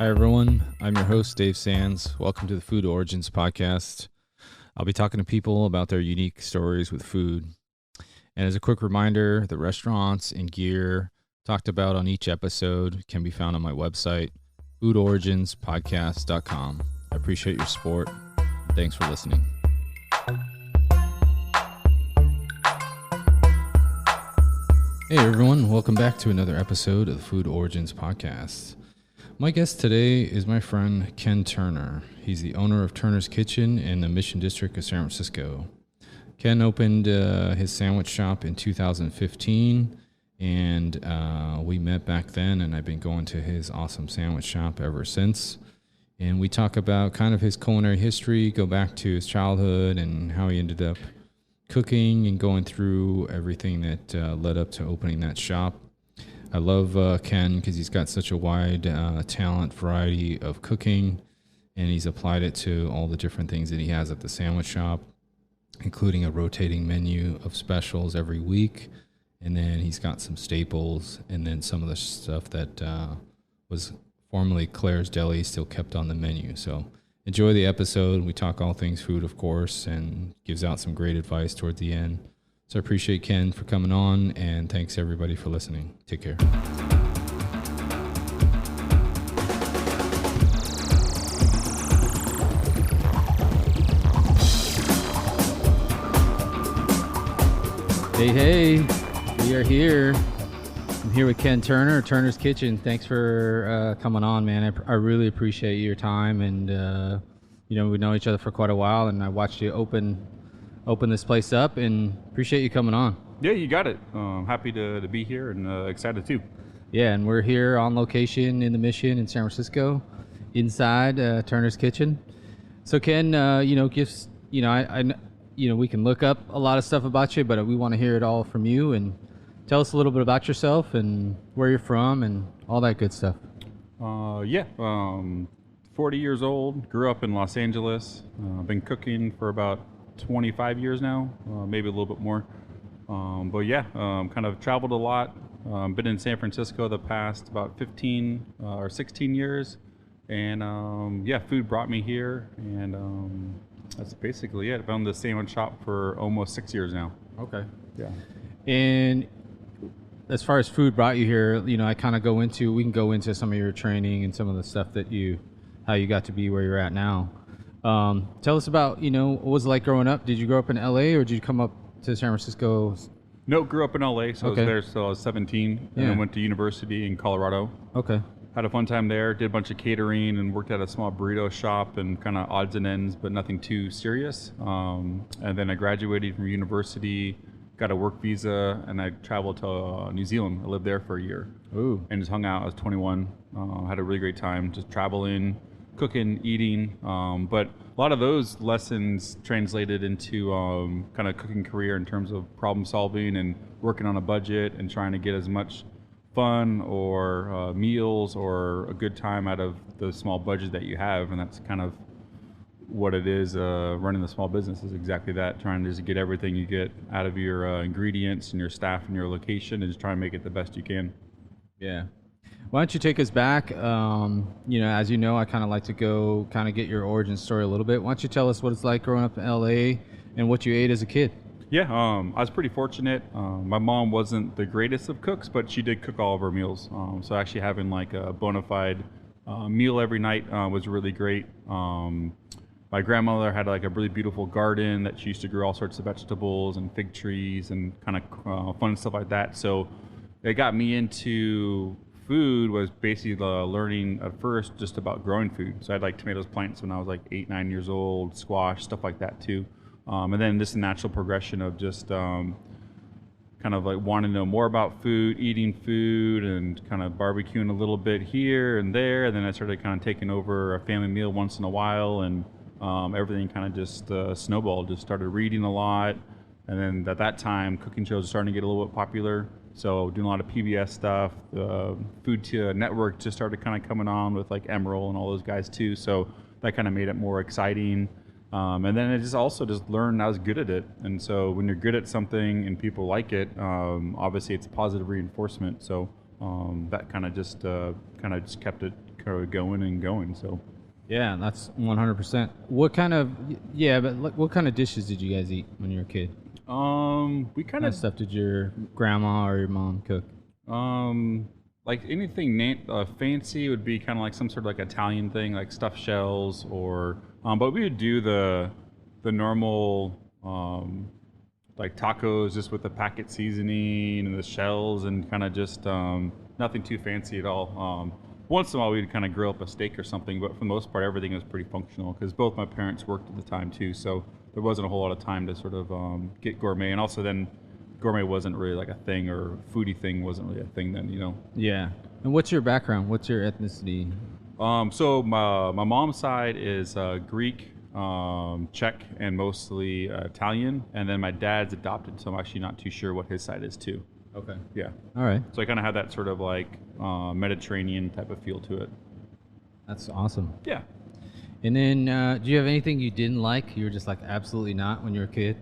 Hi, everyone. I'm your host, Dave Sands. Welcome to the Food Origins podcast. I'll be talking to people about their unique stories with food. And as a quick reminder, the restaurants and gear talked about on each episode can be found on my website, foodoriginspodcast.com. I appreciate your support. Thanks for listening. Hey, everyone. Welcome back to another episode of the Food Origins podcast. My guest today is my friend Ken Turner. He's the owner of Turner's Kitchen in the Mission District of San Francisco. Ken opened his sandwich shop in 2015, and we met back then, and I've been going to his awesome sandwich shop ever since. And we talk about kind of his culinary history, go back to his childhood and how he ended up cooking and going through everything that led up to opening that shop. I love Ken because he's got such a wide talent variety of cooking, and he's applied it to all the different things that he has at the sandwich shop, including a rotating menu of specials every week. And then he's got some staples, and then some of the stuff that was formerly Clare's Deli still kept on the menu. So enjoy the episode. We talk all things food, of course, and gives out some great advice toward the end. So I appreciate Ken for coming on, and thanks everybody for listening. Take care. Hey, we are here. I'm here with Ken Turner, Turner's Kitchen. Thanks for coming on, man. I really appreciate your time, and we know each other for quite a while, and I watched you open this place up, and appreciate you coming on. Yeah, you got it. Happy to be here, and excited too. Yeah, and we're here on location in the Mission in San Francisco, inside Turner's Kitchen. So Ken, we can look up a lot of stuff about you, but we want to hear it all from you, and tell us a little bit about yourself and where you're from and all that good stuff. 40 years old, grew up in Los Angeles. Been cooking for about 25 years now, maybe a little bit more. Kind of traveled a lot. Been in San Francisco the past about 15 or 16 years. And food brought me here, and that's basically it. I've owned the sandwich shop for almost 6 years now. Okay. Yeah. And as far as food brought you here, I kind of we can go into some of your training and some of the stuff how you got to be where you're at now. Tell us about, what was it like growing up? Did you grow up in LA, or did you come up to San Francisco? No, grew up in LA, so Okay. I was there till I was 17, and then went to university in Colorado. Okay. Had a fun time there, did a bunch of catering, and worked at a small burrito shop and kind of odds and ends, but nothing too serious. And then I graduated from university, got a work visa, and I traveled to New Zealand. I lived there for a year. Ooh. And just hung out. I was 21. Had a really great time just traveling, cooking, eating. But a lot of those lessons translated into kind of cooking career in terms of problem solving and working on a budget and trying to get as much fun or meals or a good time out of the small budget that you have. And that's kind of what it is. Running the small business is exactly that, trying to just get everything you get out of your ingredients and your staff and your location, and just try and make it the best you can. Yeah. Why don't you take us back? As you know, I kind of like to go kind of get your origin story a little bit. Why don't you tell us what it's like growing up in LA and what you ate as a kid? Yeah, I was pretty fortunate. My mom wasn't the greatest of cooks, but she did cook all of our meals. So actually having like a bona fide meal every night was really great. My grandmother had like a really beautiful garden that she used to grow all sorts of vegetables and fig trees and kind of fun stuff like that. So it got me into food, was basically learning at first just about growing food. So I had like tomatoes plants when I was like 8-9 years old, squash, stuff like that too. And then this natural progression of just kind of like wanting to know more about food, eating food, and kind of barbecuing a little bit here and there. And then I started kind of taking over a family meal once in a while, and everything kind of just snowballed. Just started reading a lot. And then at that time, cooking shows were starting to get a little bit popular. So doing a lot of PBS stuff. The Food Network just started kind of coming on with like Emerald and all those guys too. So that kind of made it more exciting. And then I just learned I was good at it. And so when you're good at something and people like it, obviously it's positive reinforcement. So that kind of just kept it kind of going and going. So Yeah, that's 100%. What kind of what kind of dishes did you guys eat when you were a kid? we What kind kind of of stuff did your grandma or your mom cook? like anything fancy would be kind of like some sort of like Italian thing, like stuffed shells, or but we would do the normal like tacos just with the packet seasoning and the shells and kind of just nothing too fancy at all. Once in a while we'd kind of grill up a steak or something, but for the most part everything was pretty functional because both my parents worked at the time too, so there wasn't a whole lot of time to sort of get gourmet. And also then gourmet wasn't really like a thing, or foodie thing wasn't really a thing then, you know. Yeah. And what's your background? What's your ethnicity? So my mom's side is Greek, Czech, and mostly Italian, and then my dad's adopted, so I'm actually not too sure what his side is too. Okay. Yeah. All right. So I kind of have that sort of like Mediterranean type of feel to it. That's awesome. Yeah. And then, do you have anything you didn't like? You were just like, absolutely not when you were a kid?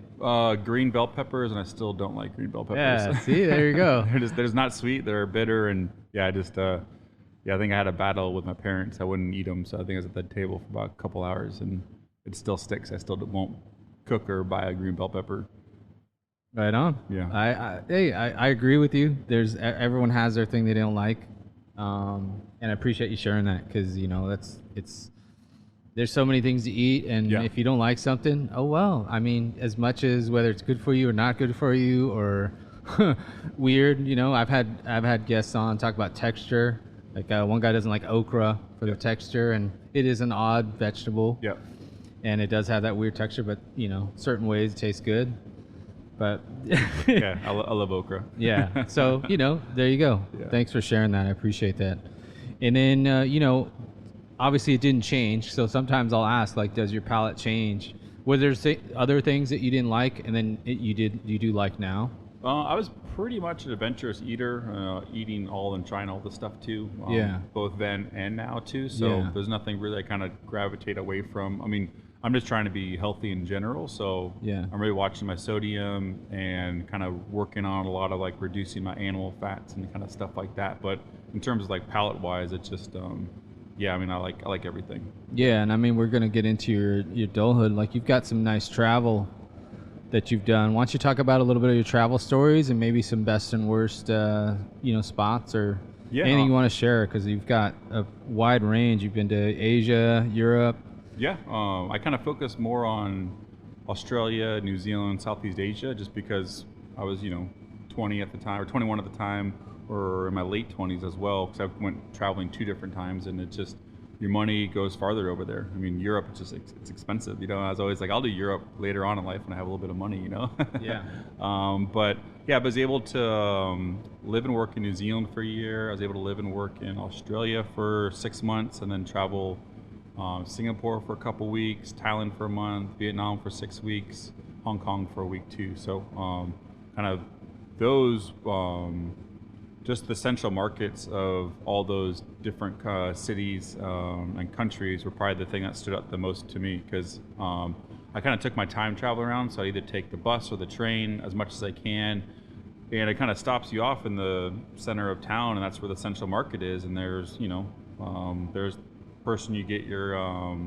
Green bell peppers, and I still don't like green bell peppers. Yeah, see, there you go. they're just not sweet. They're bitter, and yeah, I just I think I had a battle with my parents. I wouldn't eat them, so I think I was at the table for about a couple hours, and it still sticks. I still won't cook or buy a green bell pepper. Right on. Yeah. I agree with you. Everyone has their thing they don't like, and I appreciate you sharing that because there's so many things to eat, and if you don't like something, oh well. I mean, as much as whether it's good for you or not good for you or weird, I've had guests on talk about texture. Like one guy doesn't like okra for the texture, and it is an odd vegetable. Yep. And it does have that weird texture, but certain ways it tastes good. But yeah, I love okra. Yeah. So there you go. Yeah. Thanks for sharing that. I appreciate that. And then obviously it didn't change, so sometimes I'll ask, like, does your palate change? Were there other things that you didn't like and then you do like now? I was pretty much an adventurous eater, eating all and trying all the stuff too. Both then and now too. So there's nothing really I kind of gravitate away from. I mean, I'm just trying to be healthy in general. So I'm really watching my sodium and kind of working on a lot of like reducing my animal fats and kind of stuff like that. But in terms of like palate wise, it's just I mean, I like everything. Yeah, and I mean, we're gonna get into your adulthood. Like, you've got some nice travel that you've done. Why don't you talk about a little bit of your travel stories and maybe some best and worst, spots or anything you want to share? Because you've got a wide range. You've been to Asia, Europe. Yeah, I kind of focus more on Australia, New Zealand, Southeast Asia, just because I was 20 at the time, or 21 at the time, or in my late 20s as well, because I went traveling 2 different times, and it's just your money goes farther over there. I mean, Europe, it's expensive. I was always like, I'll do Europe later on in life when I have a little bit of money, Yeah. But yeah, I was able to live and work in New Zealand for a year. I was able to live and work in Australia for 6 months, and then travel Singapore for a couple weeks, Thailand for a month, Vietnam for 6 weeks, Hong Kong for a week too. So kind of those just the central markets of all those different cities and countries were probably the thing that stood out the most to me, because I kind of took my time traveling around. So I either take the bus or the train as much as I can, and it kind of stops you off in the center of town, and that's where the central market is. And there's there's person you get your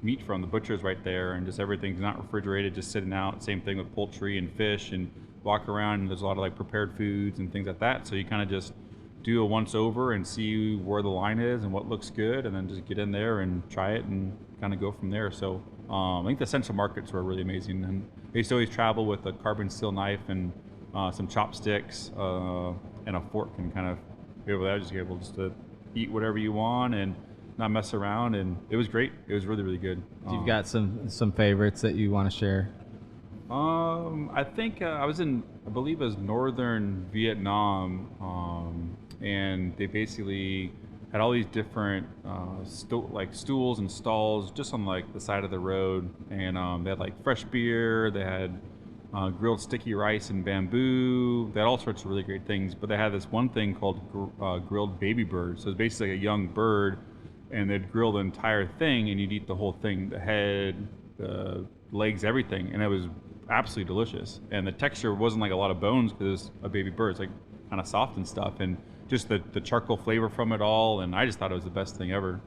meat from, the butcher's right there, and just everything's not refrigerated, just sitting out. Same thing with poultry and fish, and walk around and there's a lot of like prepared foods and things like that. So you kind of just do a once over and see where the line is and what looks good, and then just get in there and try it and kind of go from there. So I think the central markets were really amazing, and I used to always travel with a carbon steel knife and some chopsticks and a fork, and kind of be able to eat whatever you want and not mess around, and it was great. It was really, really good. You've got some favorites that you want to share? I think I believe it was northern Vietnam, and they basically had all these different stools and stalls just on like the side of the road, and they had like fresh beer, they had grilled sticky rice and bamboo, they had all sorts of really great things. But they had this one thing called grilled baby bird. So it's basically like a young bird, and they'd grill the entire thing, and you'd eat the whole thing, the head, the legs, everything, and it was absolutely delicious. And the texture wasn't like a lot of bones because it's a baby bird. It's like kind of soft and stuff, and just the charcoal flavor from it all, and I just thought it was the best thing ever.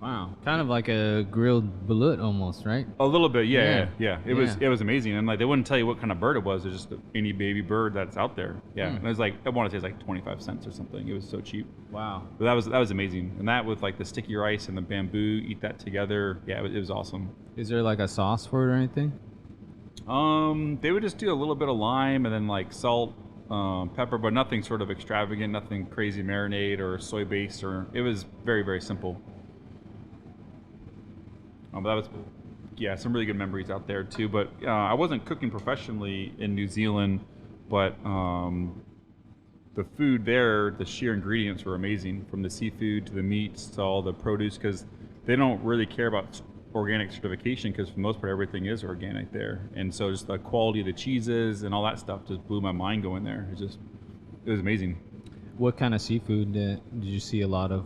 Wow, kind of like a grilled balut almost, right? A little bit, yeah. It Yeah. was amazing, and like they wouldn't tell you what kind of bird it was. It's just any baby bird that's out there. Yeah, and it was like I want to say it's like 25 cents or something. It was so cheap. Wow. But that was amazing, and that with like the sticky rice and the bamboo, eat that together. Yeah, it was awesome. Is there like a sauce for it or anything? They would just do a little bit of lime and then like salt, pepper, but nothing sort of extravagant, nothing crazy marinade or soy based, or it was very, very simple. But that was, yeah, some really good memories out there too. But I wasn't cooking professionally in New Zealand, but the food there, the sheer ingredients were amazing, from the seafood to the meats to all the produce, because they don't really care about organic certification, because for the most part everything is organic there. And so just the quality of the cheeses and all that stuff just blew my mind going there. It was amazing. What kind of seafood did you see a lot of?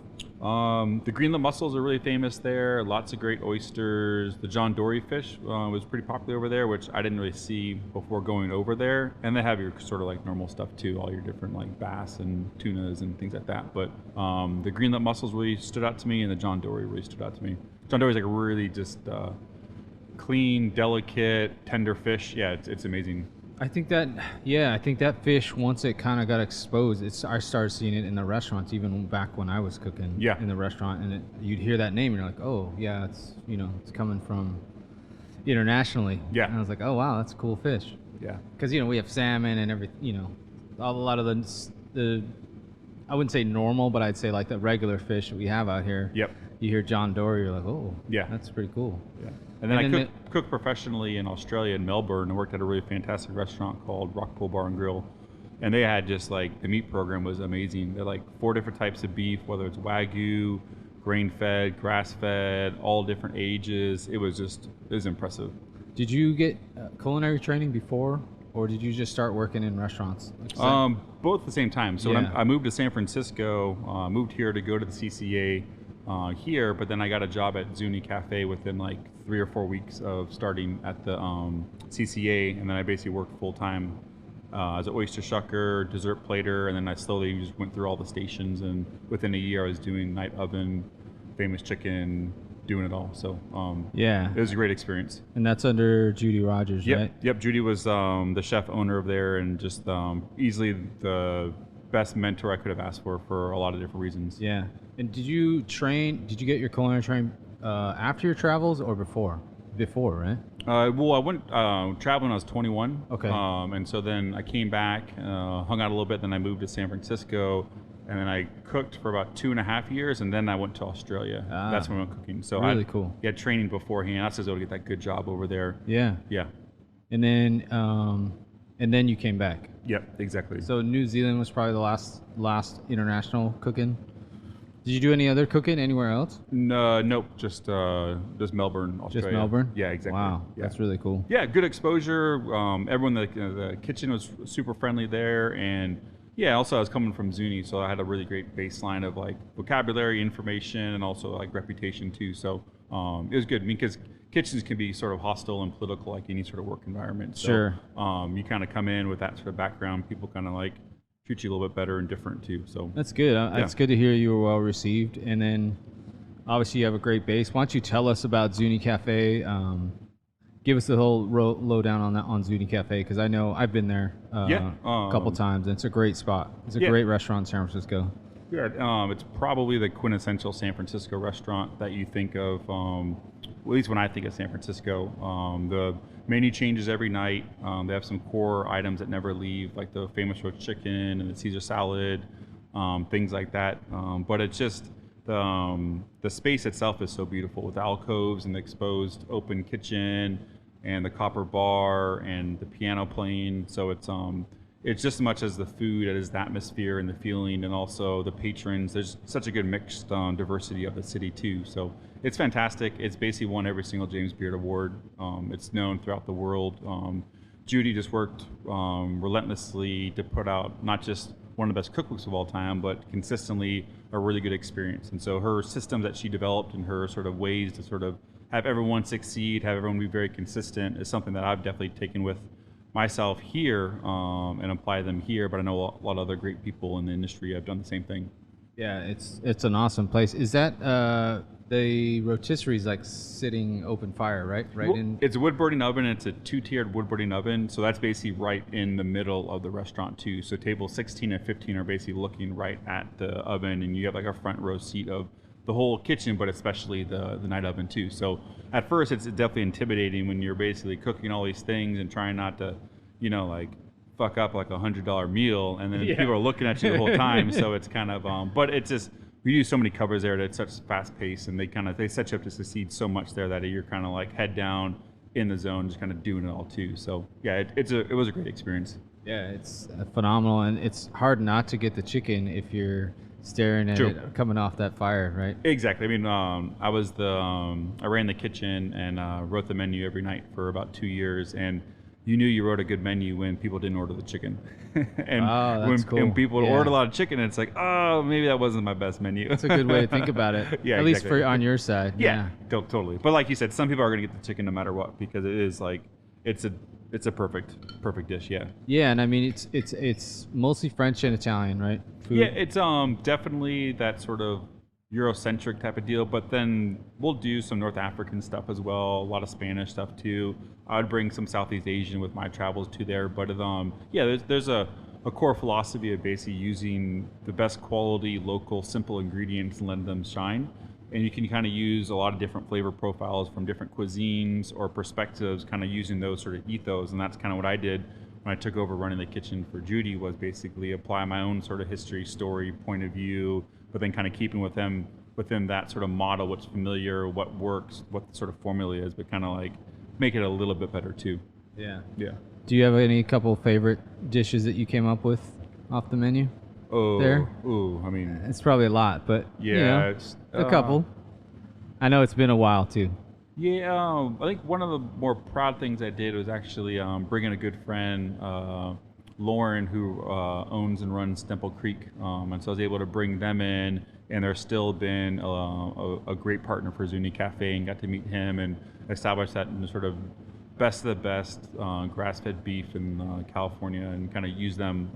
The Greenland mussels are really famous there. Lots of great oysters. The John Dory fish was pretty popular over there, which I didn't really see before going over there. And they have your sort of like normal stuff too, all your different like bass and tunas and things like that. But the Greenland mussels really stood out to me, and the John Dory really stood out to me. John Dory is like really just clean, delicate, tender fish. Yeah, it's amazing. I think that fish, once it kind of got exposed, I started seeing it in the restaurants, even back when I was cooking in the restaurant, and you'd hear that name and you're like, oh yeah, it's coming from internationally. Yeah. And I was like, oh wow, that's a cool fish. Yeah. Because we have salmon and everything, a lot of the I wouldn't say normal, but I'd say like the regular fish that we have out here. Yep. You hear John Dory, you're like, oh yeah, that's pretty cool. Yeah. And then I cooked professionally in Australia, in Melbourne, and worked at a really fantastic restaurant called Rockpool Bar and Grill. And they had just like, the meat program was amazing. They're like 4 different types of beef, whether it's Wagyu, grain-fed, grass-fed, all different ages. It was impressive. Did you get culinary training before, or did you just start working in restaurants? Both at the same time. So when I moved to San Francisco, moved here to go to the CCA here, but then I got a job at Zuni Cafe within like 3 or 4 weeks of starting at the CCA, and then I basically worked full time as an oyster shucker, dessert plater, and then I slowly just went through all the stations, and within a year I was doing night oven, famous chicken, doing it all. So it was a great experience. And that's under Judy Rogers, right? Yep. Judy was the chef owner of there, and just easily the best mentor I could have asked for a lot of different reasons. Yeah. And did you get your culinary training after your travels or before? Before, right? Well, I went traveling when I was 21. Okay. And so then I came back, hung out a little bit, then I moved to San Francisco, and then I cooked for about 2.5 years, and then I went to Australia. That's when I went cooking. So really cool. Yeah, training beforehand. I was able to get that good job over there. Yeah. Yeah. And then you came back. Yep, exactly. So New Zealand was probably the last international cooking. Did you do any other cooking anywhere else? No, nope. Just Melbourne, Australia. Just Melbourne? Yeah, exactly. Wow, yeah. That's really cool. Yeah, good exposure. Everyone, the kitchen was super friendly there, and yeah. Also, I was coming from Zuni, so I had a really great baseline of like vocabulary, information, and also like reputation too. So it was good. I mean, because kitchens can be sort of hostile and political, like any sort of work environment. So, sure. You kind of come in with that sort of background. People kind of like treat you a little bit better and different too. So that's good. It's good to hear you were well received. And then obviously you have a great base. Why don't you tell us about Zuni Cafe? Give us the whole lowdown on that, on Zuni Cafe, because I know I've been there a couple times, and it's a great spot. It's a great restaurant in San Francisco. Yeah, it's probably the quintessential San Francisco restaurant that you think of, at least when I think of San Francisco. The menu changes every night. They have some core items that never leave, like the famous roast chicken and the Caesar salad, things like that. But it's just the space itself is so beautiful, with alcoves and the exposed open kitchen and the copper bar and the piano playing. So it's just as much as the food as the atmosphere and the feeling, and also the patrons. There's such a good mixed diversity of the city too. So it's fantastic. It's basically won every single James Beard Award. It's known throughout the world. Judy just worked relentlessly to put out not just one of the best cookbooks of all time, but consistently a really good experience. And so her systems that she developed and her sort of ways to sort of have everyone succeed, have everyone be very consistent, is something that I've definitely taken with myself here and apply them here. But I know a lot of other great people in the industry have done the same thing. Yeah, it's an awesome place. Is that the rotisserie is like sitting open fire, right? It's a wood burning oven. It's a 2-tiered wood burning oven, so that's basically right in the middle of the restaurant too. So tables 16 and 15 are basically looking right at the oven, and you have like a front row seat of the whole kitchen, but especially the night oven too. So at first, it's definitely intimidating when you're basically cooking all these things and trying not to, like fuck up like $100 meal, and then people are looking at you the whole time. So it's kind of, but it's just, we do so many covers there that it's such fast pace, and they set you up to succeed so much there that you're kind of like head down in the zone, just kind of doing it all too. So yeah, it was a great experience. Yeah, it's phenomenal, and it's hard not to get the chicken if you're staring at it coming off that fire, right? Exactly. I mean, I was I ran the kitchen and wrote the menu every night for about 2 years, and you knew you wrote a good menu when people didn't order the chicken. And cool. when people would order a lot of chicken, it's like, oh, maybe that wasn't my best menu. That's a good way to think about it. Yeah, at least for on your side. Yeah, totally. But like you said, some people are going to get the chicken no matter what, because it is like, it's a perfect dish. Yeah. Yeah, and I mean it's mostly French and Italian, right? Food. Yeah, it's definitely that sort of Eurocentric type of deal, but then we'll do some North African stuff as well, a lot of Spanish stuff too. I would bring some Southeast Asian with my travels to there, but there's a core philosophy of basically using the best quality local simple ingredients and letting them shine. And you can kind of use a lot of different flavor profiles from different cuisines or perspectives, kind of using those sort of ethos. And that's kind of what I did when I took over running the kitchen for Judy, was basically apply my own sort of history, story, point of view, but then kind of keeping with them within that sort of model, what's familiar, what works, what the sort of formula is, but kind of like make it a little bit better too. Yeah. Yeah. Do you have any couple favorite dishes that you came up with off the menu? There? I mean, it's probably a lot, but yeah, it's a couple. I know it's been a while too. Yeah, I think one of the more proud things I did was actually bringing a good friend, Lauren, who owns and runs Temple Creek, and so I was able to bring them in, and there's still been a great partner for Zuni Cafe, and got to meet him and establish that in the sort of best of the best grass-fed beef in California, and kind of use them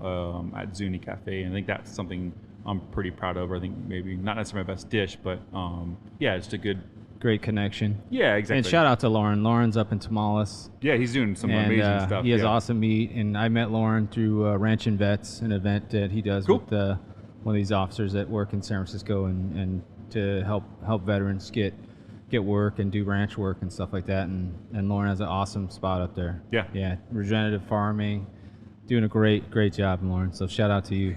at Zuni Cafe. And I think that's something I'm pretty proud of. I think maybe not necessarily my best dish, but it's a great connection. Yeah, exactly. And shout out to Lauren. Lauren's up in Tamales. Yeah, he's doing some amazing stuff. He has awesome meat, and I met Lauren through Ranch and Vets, an event that he does with one of these officers that work in San Francisco, and to help veterans get work and do ranch work and stuff like that. And Lauren has an awesome spot up there. Yeah, regenerative farming, doing a great job, Lauren. So shout out to you.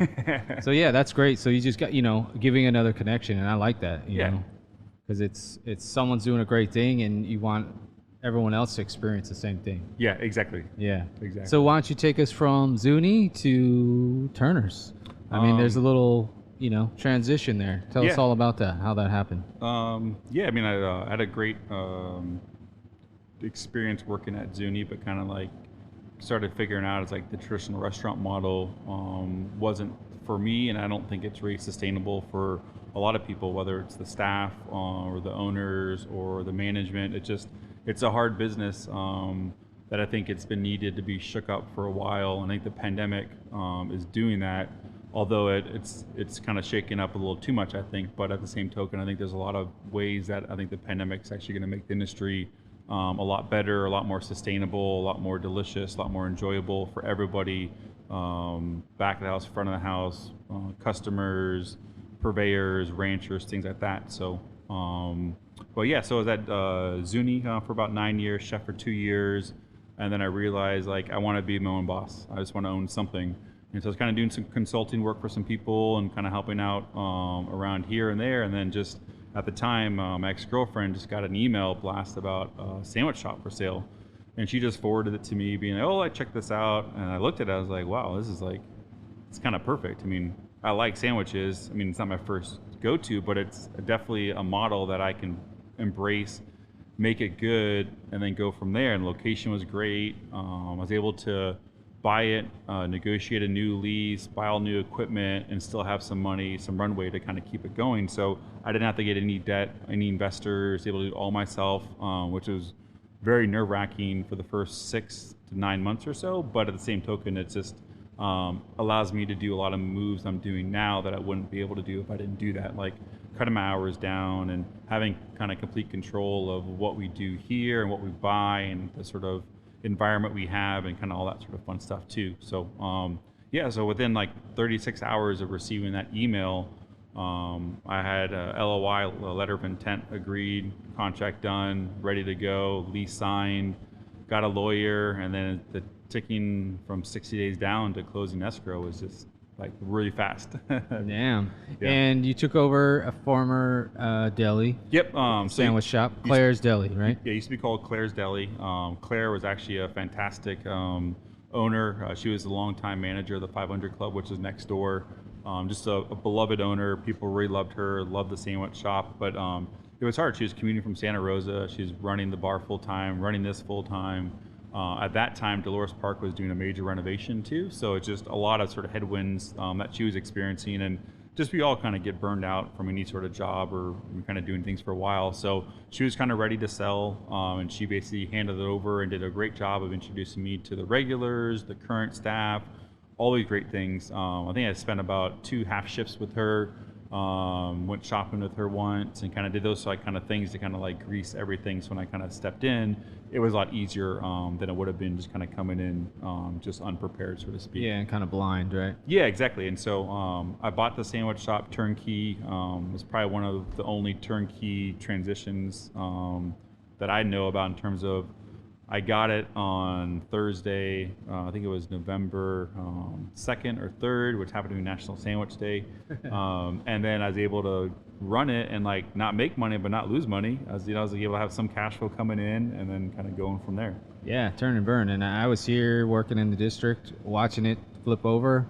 So yeah, that's great. So you just got giving another connection, and I like that. You know, because it's someone's doing a great thing, and you want everyone else to experience the same thing. Yeah, exactly. Yeah, exactly. So why don't you take us from Zuni to Turner's? I mean, there's a little transition there. Tell us all about that, how that happened. I mean, I had a great experience working at Zuni, but kind of like started figuring out it's like the traditional restaurant model wasn't for me, and I don't think it's really sustainable for a lot of people, whether it's the staff or the owners or the management. It's a hard business that I think it's been needed to be shook up for a while. And I think the pandemic is doing that, although it's kind of shaken up a little too much, I think. But at the same token, I think there's a lot of ways that I think the pandemic's actually going to make the industry a lot better, a lot more sustainable, a lot more delicious, a lot more enjoyable for everybody, back of the house, front of the house, customers, purveyors, ranchers, things like that. So, so I was at Zuni for about 9 years, chef for 2 years, and then I realized I want to be my own boss. I just want to own something. And so I was kind of doing some consulting work for some people and kind of helping out around here and there. And then just at the time, my ex-girlfriend just got an email blast about a sandwich shop for sale. And she just forwarded it to me being like, oh, I checked this out. And I looked at it, I was like, wow, this is it's kind of perfect. I mean, I like sandwiches. I mean, it's not my first go-to, but it's definitely a model that I can embrace, make it good, and then go from there. And the location was great. I was able to buy it, negotiate a new lease, buy all new equipment, and still have some money, some runway to kind of keep it going. So I didn't have to get any debt, any investors, able to do it all myself, which was very nerve-wracking for the first 6 to 9 months or so, but at the same token, it just allows me to do a lot of moves I'm doing now that I wouldn't be able to do if I didn't do that, like cutting my hours down and having kind of complete control of what we do here and what we buy and the sort of environment we have and kind of all that sort of fun stuff too. So so within like 36 hours of receiving that email, I had a LOI, a letter of intent agreed, contract done, ready to go, lease signed, got a lawyer, and then the ticking from 60 days down to closing escrow was just like really fast. Damn. Yeah. And you took over a former deli. Yep. Sandwich shop, Clare's Deli, right? Yeah, it used to be called Clare's Deli. Clare was actually a fantastic owner. She was the longtime manager of the 500 Club, which is next door. Just a beloved owner. People really loved her, loved the sandwich shop. But it was hard. She was commuting from Santa Rosa. She's running the bar full time, running this full time. At that time, Dolores Park was doing a major renovation too, so it's just a lot of sort of headwinds that she was experiencing, and just we all kind of get burned out from any sort of job or we're kind of doing things for a while. So she was kind of ready to sell, and she basically handed it over and did a great job of introducing me to the regulars, the current staff, all these great things. I think I spent about 2 half shifts with her. Went shopping with her once and kind of did those kind of things to kind of like grease everything. So when I kind of stepped in, it was a lot easier than it would have been just kind of coming in just unprepared, so to speak. Yeah, and kind of blind, right? Yeah, exactly. And so I bought the sandwich shop turnkey. It was probably one of the only turnkey transitions that I know about in terms of I got it on Thursday, I think it was November 2nd or 3rd, which happened to be National Sandwich Day. And then I was able to run it and like not make money, but not lose money. I was able to have some cash flow coming in and then kind of going from there. Yeah, turn and burn. And I was here working in the district, watching it flip over,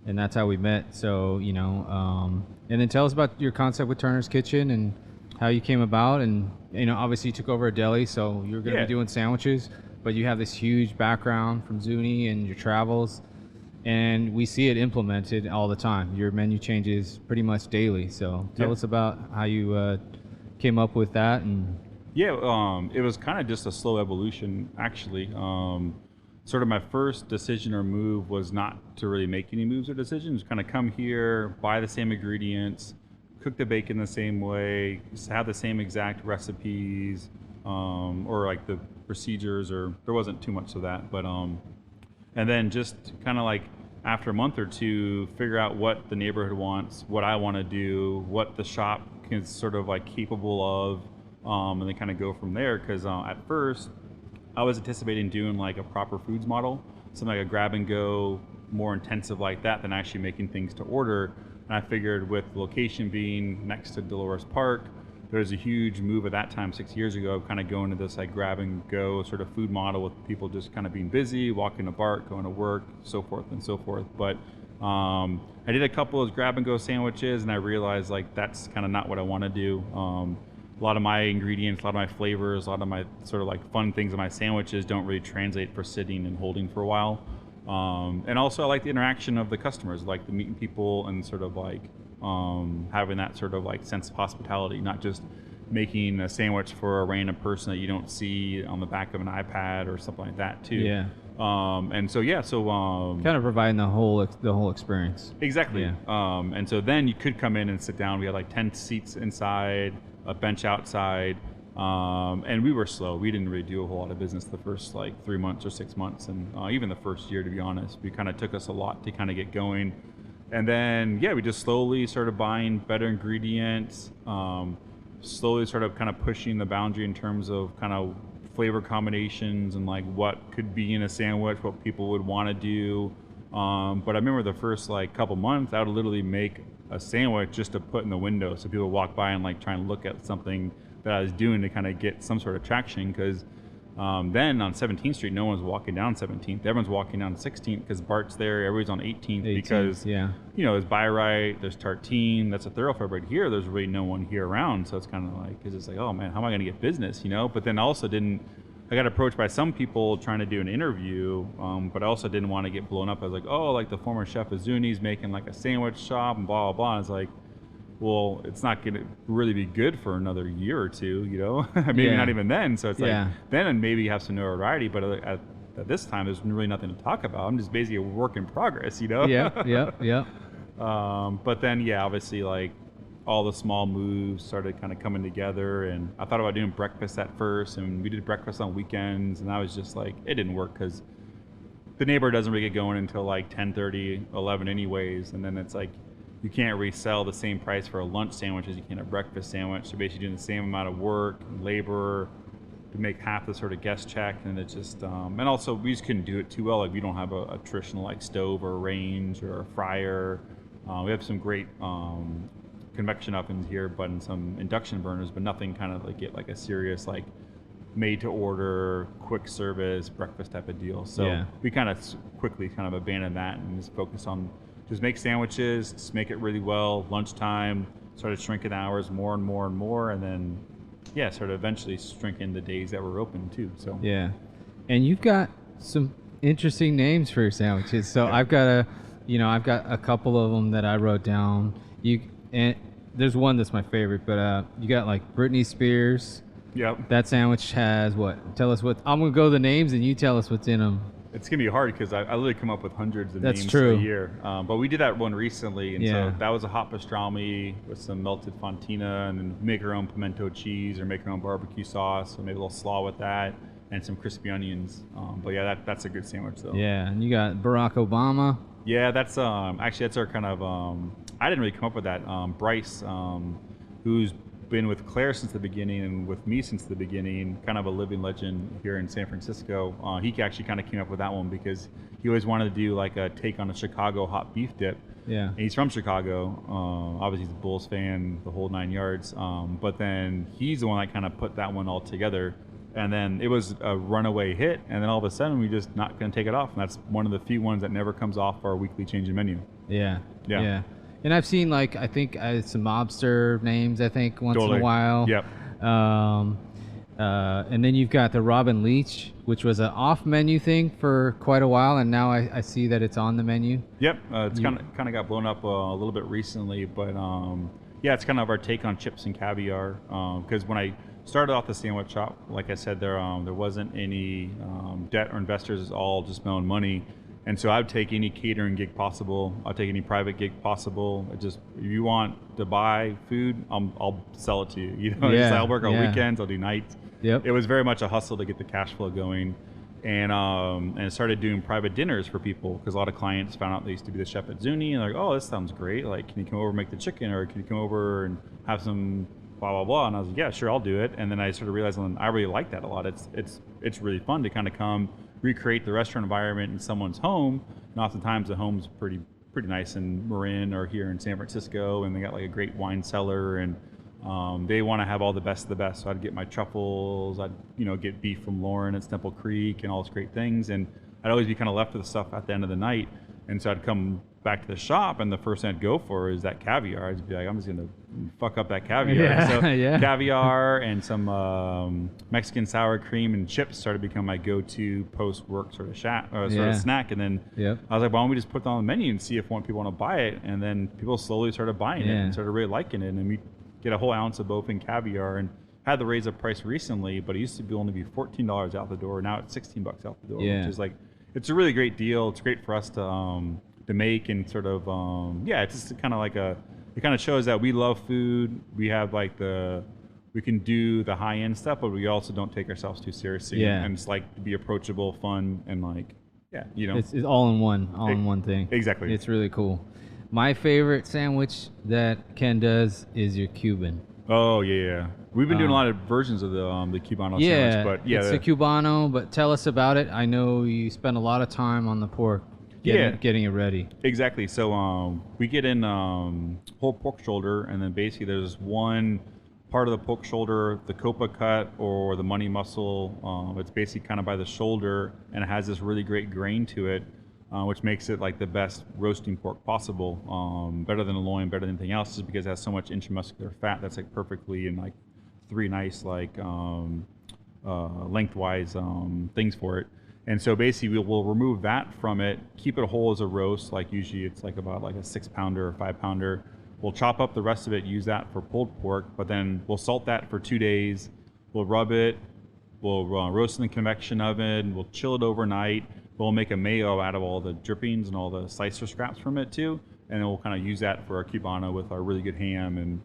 and that's how we met. So, and then tell us about your concept with Turner's Kitchen and how you came about. And obviously you took over a deli, so you're going to be doing sandwiches, but you have this huge background from Zuni and your travels, and we see it implemented all the time. Your menu changes pretty much daily. So tell us about how you came up with that. And it was kind of just a slow evolution, actually. Sort of my first decision or move was not to really make any moves or decisions, kind of come here, buy the same ingredients, cook the bacon the same way, have the same exact recipes, or like the procedures, or there wasn't too much of that, but and then just kind of like after a month or two, figure out what the neighborhood wants, what I want to do, what the shop is sort of like capable of, and then kind of go from there. Because at first, I was anticipating doing like a proper foods model, something like a grab and go, more intensive like that than actually making things to order. And I figured with the location being next to Dolores Park, there's a huge move at that time 6 years ago, kind of going to this like grab and go sort of food model with people just kind of being busy, walking to BART, going to work, so forth and so forth. But I did a couple of grab and go sandwiches, and I realized like that's kind of not what I want to do. A lot of my ingredients, a lot of my flavors, a lot of my sort of like fun things in my sandwiches don't really translate for sitting and holding for a while. And also I like the interaction of the customers, like the meeting people and sort of like having that sort of like sense of hospitality, not just making a sandwich for a random person that you don't see on the back of an iPad or something like that too. Yeah. So kind of providing the whole experience. Exactly. Yeah. And so then you could come in and sit down. We had like 10 seats inside, a bench outside. And we were slow. We didn't really do a whole lot of business the first like 3 months or 6 months, and even the first year, to be honest. We kind of took us a lot to kind of get going, and then we just slowly started buying better ingredients. Slowly started kind of pushing the boundary in terms of kind of flavor combinations and like what could be in a sandwich, what people would want to do. But I remember the first like couple months, I would literally make a sandwich just to put in the window, so people would walk by and like try and look at something that I was doing to kind of get some sort of traction. Because then on 17th Street, no one's walking down 17th. Everyone's walking down 16th because BART's there. Everybody's on 18th because, there's Buy Right, there's Tartine, that's a thoroughfare. But here, there's really no one here around. So it's kind of like, because it's like, oh man, how am I going to get business, But then I got approached by some people trying to do an interview, but I also didn't want to get blown up as like, oh, like the former chef of Zuni's making like a sandwich shop and blah, blah, blah. And it's like, well, it's not going to really be good for another year or two, you know, maybe Yeah. not even then. So it's Yeah. like, then and maybe have some notoriety, but at this time, there's really nothing to talk about. I'm just basically a work in progress, you know? Yeah. But then, yeah, obviously, like, all the small moves started kind of coming together, and I thought about doing breakfast at first, and we did breakfast on weekends, and I was just like, it didn't work because the neighborhood doesn't really get going until like 10:30, 11 anyways, and then it's like you can't resell the same price for a lunch sandwich as you can a breakfast sandwich. You're basically doing the same amount of work and labor to make half the sort of guest check, and it's just and also we just couldn't do it too well. Like, we don't have a traditional like stove or a range or a fryer. We have some great convection ovens here, but and some induction burners, but nothing kind of like get like a serious like made to order quick service breakfast type of deal. So we kind of quickly kind of abandoned that and just focused on just make sandwiches, just make it really well. Lunchtime started shrinking hours more and more and more, and then started eventually shrinking the days that were open too. So and you've got some interesting names for your sandwiches. So I've got a couple of them that I wrote down. And there's one that's my favorite, but you got like Britney Spears. Yep. That sandwich has what? Tell us what. I'm gonna go the names, and you tell us what's in them. It's gonna be hard because I literally come up with hundreds of names true. a year. But we did that one recently, and Yeah. so that was a hot pastrami with some melted fontina, and then make our own pimento cheese or make our own barbecue sauce, or maybe a little slaw with that, and some crispy onions. But yeah, that's a good sandwich though. Yeah, and you got Barack Obama. Yeah, that's actually that's our kind of I didn't really come up with that. Bryce, who's been with Clare since the beginning and with me since the beginning, kind of a living legend here in San Francisco. He actually kind of came up with that one because he always wanted to do like a take on a Chicago hot beef dip. Yeah. And he's from Chicago. Obviously he's a Bulls fan, the whole 9 yards. But then he's the one that kind of put that one all together. And then it was a runaway hit. And then all of a sudden we just not going to take it off. And that's one of the few ones that never comes off our weekly changing menu. Yeah. And I've seen like I think some mobster names once in a while. Yep. And then you've got the Robin Leach, which was an off menu thing for quite a while, and now I see that it's on the menu. Yep. It's kind of got blown up a little bit recently, but it's kind of our take on chips and caviar. Because when I started off the sandwich shop, like I said, there wasn't any debt or investors. It's all just my own money. And so I'd take any catering gig possible. I'll take any private gig possible. If you want to buy food, I'll sell it to you. You know, I'll work on weekends. I'll do nights. Yep. It was very much a hustle to get the cash flow going, and I started doing private dinners for people because a lot of clients found out they used to be the chef at Zuni, and they're like, oh, this sounds great. Like, can you come over and make the chicken, or can you come over and have some blah blah blah? And I was like, yeah, sure, I'll do it. And then I started realizing I really like that a lot. It's really fun to kind of come recreate the restaurant environment in someone's home, and oftentimes the home's pretty nice in Marin or here in San Francisco, and they got like a great wine cellar, and they want to have all the best of the best. So I'd get my truffles, I'd get beef from Lauren at Temple Creek and all those great things, and I'd always be kind of left with the stuff at the end of the night. And so I'd come back to the shop, and the first thing I'd go for is that caviar. I'd be like, I'm just gonna fuck up that caviar. So caviar and some Mexican sour cream and chips started becoming my go-to post-work sort of snack. And then I was like, why don't we just put it on the menu and see if people want to buy it? And then people slowly started buying it and started really liking it. And we get a whole ounce of both in caviar, and had to raise the price recently, but it used to only be $14 out the door. Now it's $16 out the door, which is like, it's a really great deal. It's great for us to make, and sort of it's just kind of like it kind of shows that we love food. We have like we can do the high end stuff, but we also don't take ourselves too seriously. And it's like to be approachable, fun, and like it's all in one thing. Exactly. It's really cool. My favorite sandwich that Ken does is your Cuban. Oh yeah. We've been doing a lot of versions of the Cubano sandwich, but it's a Cubano. But tell us about it. I know you spend a lot of time on the pork, getting it ready. Exactly. So we get in whole pork shoulder, and then basically there's one part of the pork shoulder, the copa cut or the money muscle. It's basically kind of by the shoulder, and it has this really great grain to it, which makes it like the best roasting pork possible. Better than a loin, better than anything else, just because it has so much intramuscular fat that's like perfectly in like 3 nice like lengthwise things for it. And so basically we'll remove that from it, keep it whole as a roast. Like usually it's like about like a 6-pounder or 5-pounder. We'll chop up the rest of it, use that for pulled pork, but then we'll salt that for 2 days. We'll rub it. We'll roast in the convection oven. We'll chill it overnight. We'll make a mayo out of all the drippings and all the slicer scraps from it too. And then we'll kind of use that for our Cubano with our really good ham and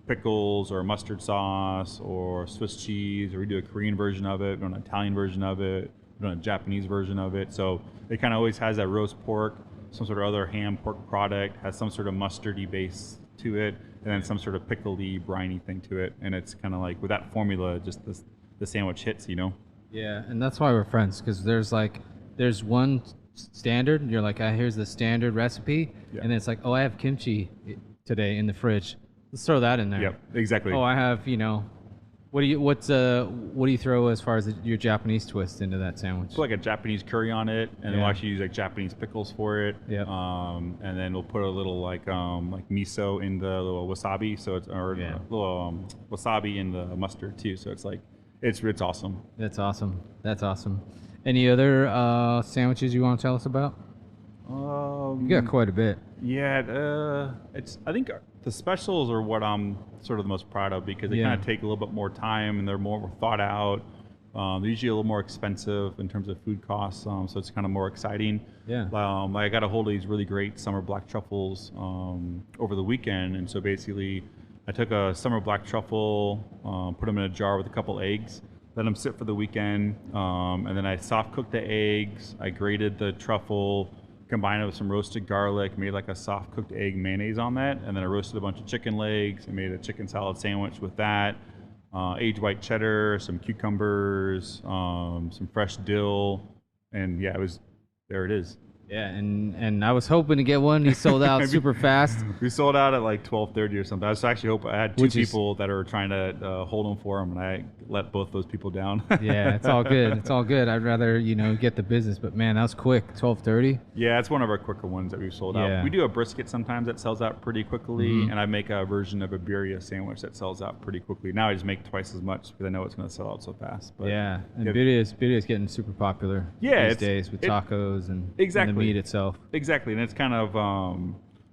pickles or mustard sauce or Swiss cheese, or we do a Korean version of it, an Italian version of it, a Japanese version of it. So it kind of always has that roast pork, some sort of other ham pork product, has some sort of mustardy base to it, and then some sort of pickledy, briny thing to it. And it's kind of like, with that formula, just the sandwich hits, you know? Yeah, and that's why we're friends, because there's one standard, you're like, here's the standard recipe, and then it's like, I have kimchi today in the fridge. Let's throw that in there. Yep, exactly. I have, what do you throw as far as your Japanese twist into that sandwich? Put like a Japanese curry on it, and then we'll actually use like Japanese pickles for it. Yeah. And then we'll put a little like miso in the little wasabi, so it's little wasabi in the mustard too. So it's like it's awesome. That's awesome. Any other sandwiches you want to tell us about? You got quite a bit. Yeah, I think the specials are what I'm sort of the most proud of, because they kind of take a little bit more time and they're more thought out. They're usually a little more expensive in terms of food costs, so it's kind of more exciting. Yeah. I got a hold of these really great summer black truffles over the weekend, and so basically I took a summer black truffle, put them in a jar with a couple eggs, let them sit for the weekend, and then I soft cooked the eggs. I grated the truffle, combined it with some roasted garlic, made like a soft cooked egg mayonnaise on that, and then I roasted a bunch of chicken legs and made a chicken salad sandwich with that. Aged white cheddar, some cucumbers, some fresh dill, and there it is. Yeah, and I was hoping to get one. He sold out super fast. We sold out at like 12:30 or something. I was actually hoping, I had two people that are trying to hold them for him, and I let both those people down. Yeah, it's all good. I'd rather get the business, but man, that was quick. 12:30. Yeah, it's one of our quicker ones that we've sold out. We do a brisket sometimes that sells out pretty quickly, and I make a version of a birria sandwich that sells out pretty quickly. Now I just make twice as much because I know it's going to sell out so fast. But yeah, and birria is getting super popular these days with tacos and the meat itself. Exactly, and it's kind of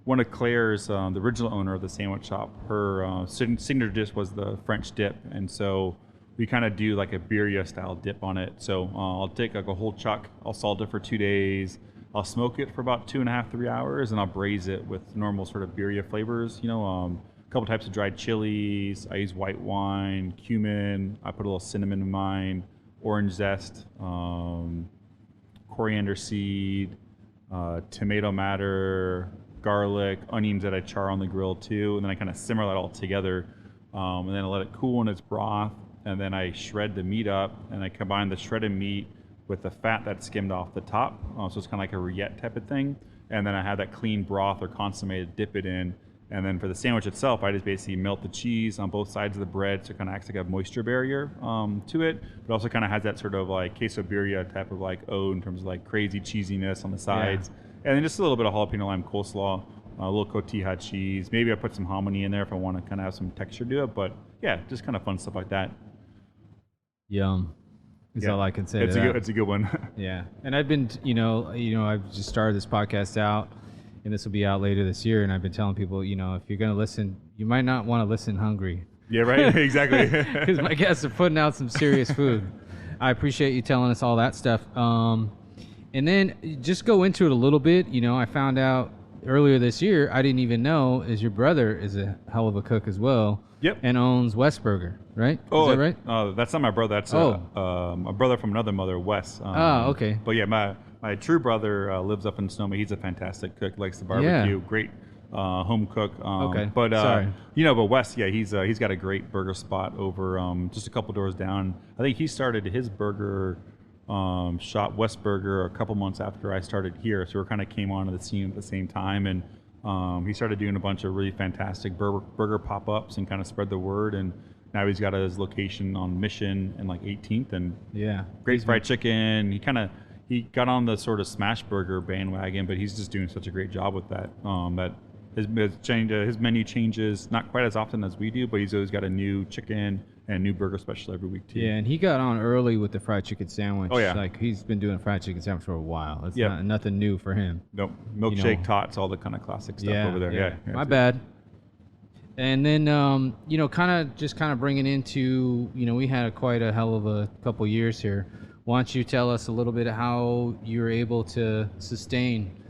one of Claire's, the original owner of the sandwich shop. Her signature dish was the French dip, and so we kind of do like a birria style dip on it. So I'll take like a whole chuck, I'll salt it for 2 days, I'll smoke it for about 2.5-3 hours, and I'll braise it with normal sort of birria flavors. A couple types of dried chilies. I use white wine, cumin. I put a little cinnamon in mine, orange zest, coriander seed, tomato matter, garlic, onions that I char on the grill too, and then I kind of simmer that all together, and then I let it cool in its broth, and then I shred the meat up, and I combine the shredded meat with the fat that's skimmed off the top, so it's kind of like a rillette type of thing, and then I have that clean broth or consomme to dip it in, and then for the sandwich itself, I just basically melt the cheese on both sides of the bread, so it kind of acts like a moisture barrier to it, but also kind of has that sort of like queso birria type of like in terms of like crazy cheesiness on the sides, and then just a little bit of jalapeno lime coleslaw, a little cotija cheese. Maybe I put some hominy in there if I want to kind of have some texture to it, but yeah, just kind of fun stuff like that. Yum. Is all I can say. It's a good one. Yeah, and I've been, I've just started this podcast out, and this will be out later this year. And I've been telling people, if you're going to listen, you might not want to listen hungry. Yeah, right. Exactly. Because my guests are putting out some serious food. I appreciate you telling us all that stuff. And then just go into it a little bit. I found out earlier this year, I didn't even know, is your brother is a hell of a cook as well. Yep. And owns West Burger, right? Oh, is that right? That's not my brother. That's a brother from another mother, Wes. Okay. But yeah, my true brother lives up in Sonoma. He's a fantastic cook, likes the barbecue, great home cook. Okay. But sorry. But Wes, he's got a great burger spot over just a couple doors down. I think he started his burger shop, West Burger, a couple months after I started here. So we kind of came onto the scene at the same time, and he started doing a bunch of really fantastic burger pop-ups and kind of spread the word. And now he's got his location on Mission and like 18th, and great fried chicken. He got on the sort of smash burger bandwagon, but he's just doing such a great job with that. That his menu changes not quite as often as we do, but he's always got a new chicken and a new burger special every week too. Yeah, and he got on early with the fried chicken sandwich. Oh yeah, like he's been doing fried chicken sandwich for a while. It's nothing new for him. Nope, milkshake tots, all the kind of classic stuff over there. Yeah. My bad. And then, kind of bringing into, we had quite a hell of a couple years here. Why don't you tell us a little bit of how you were able to sustain,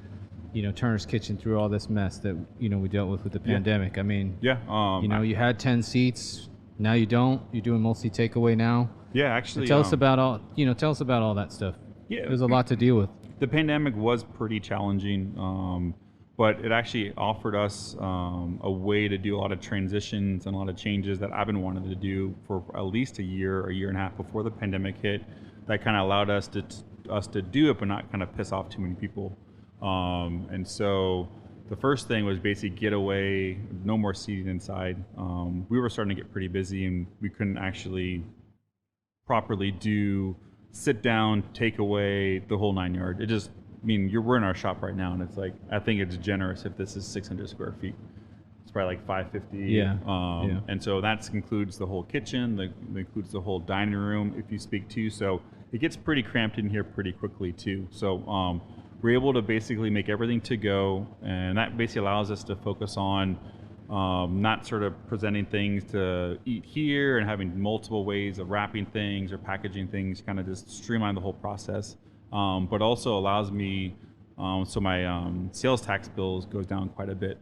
Turner's Kitchen through all this mess that, we dealt with the pandemic. I mean, you had 10 seats. Now you don't. You're doing mostly takeaway now. Yeah, actually. And tell us about all that stuff. Yeah. There's a lot to deal with. The pandemic was pretty challenging. But it actually offered us a way to do a lot of transitions and a lot of changes that I've been wanting to do for at least a year and a half before the pandemic hit. That kind of allowed us to do it, but not kind of piss off too many people. And so the first thing was basically get away, no more seating inside. We were starting to get pretty busy, and we couldn't actually properly do sit down, take away, the whole 9 yards. It just, we're in our shop right now, and it's like, I think it's generous if this is 600 square feet. It's probably like 550. Yeah. And so that includes the whole kitchen, that includes the whole dining room, if you speak to. So it gets pretty cramped in here pretty quickly too. So we're able to basically make everything to go, and that basically allows us to focus on not sort of presenting things to eat here and having multiple ways of wrapping things or packaging things, kind of just streamline the whole process. But also allows me, so my sales tax bills goes down quite a bit,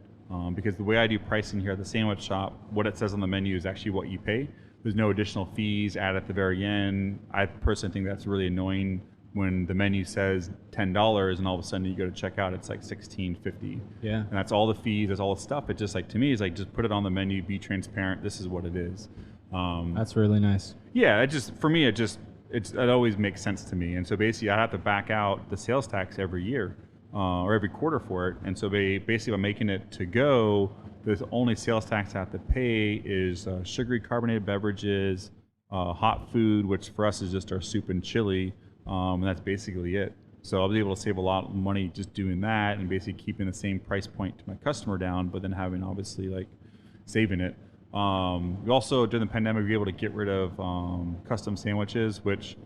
because the way I do pricing here at the sandwich shop, what it says on the menu is actually what you pay. There's no additional fees added at the very end. I personally think that's really annoying when the menu says $10 and all of a sudden you go to check out, it's like $16.50. Yeah. And that's all the fees, that's all the stuff. It just, like, to me, is like, just put it on the menu, be transparent. This is what it is. That's really nice. Yeah, for me, it always makes sense to me. And so basically I have to back out the sales tax every year or every quarter for it. And so basically by making it to go, the only sales tax I have to pay is sugary carbonated beverages, hot food, which for us is just our soup and chili. And that's basically it. So I'll be able to save a lot of money just doing that and basically keeping the same price point to my customer down, but then having obviously like saving it. We also, during the pandemic, we were able to get rid of custom sandwiches, which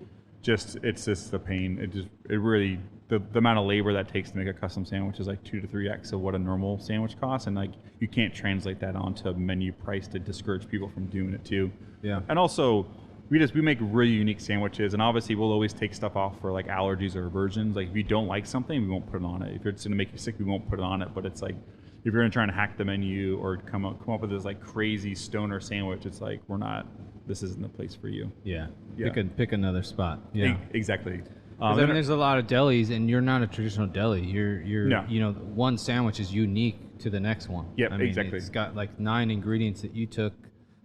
it's just a pain. It really, the amount of labor that takes to make a custom sandwich is like 2 to 3x of what a normal sandwich costs. And like, you can't translate that onto menu price to discourage people from doing it too. Yeah. And also, we make really unique sandwiches, and obviously we'll always take stuff off for like allergies or aversions. Like if you don't like something, we won't put it on it. If it's gonna make you sick, we won't put it on it. But it's like, if you're gonna try and hack the menu or come up with this like crazy stoner sandwich, it's like, this isn't the place for you. Yeah. Pick another spot. Yeah. Exactly. There's a lot of delis, and you're not a traditional deli. You're one sandwich is unique to the next one. Yeah, exactly. It's got like 9 ingredients that you took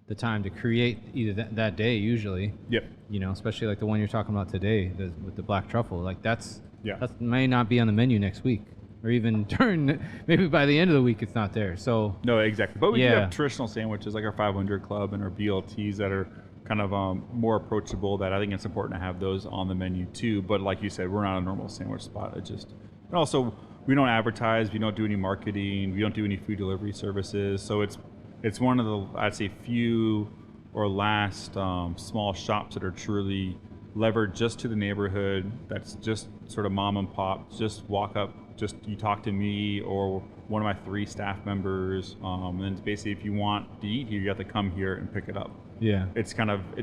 the time to create either that day usually. Yep. Especially like the one you're talking about today with the black truffle. Like that may not be on the menu next week, or even maybe by the end of the week it's not there. So no, exactly. But we do have traditional sandwiches like our 500 Club and our BLTs that are kind of more approachable. That I think it's important to have those on the menu too. But like you said, we're not a normal sandwich spot. And also we don't advertise, we don't do any marketing, we don't do any food delivery services. So it's one of the, I'd say, few or last small shops that are truly levered just to the neighborhood. That's just sort of mom and pop. Just walk up, you talk to me or one of my 3 staff members. And then basically, if you want to eat here, you have to come here and pick it up. Yeah. It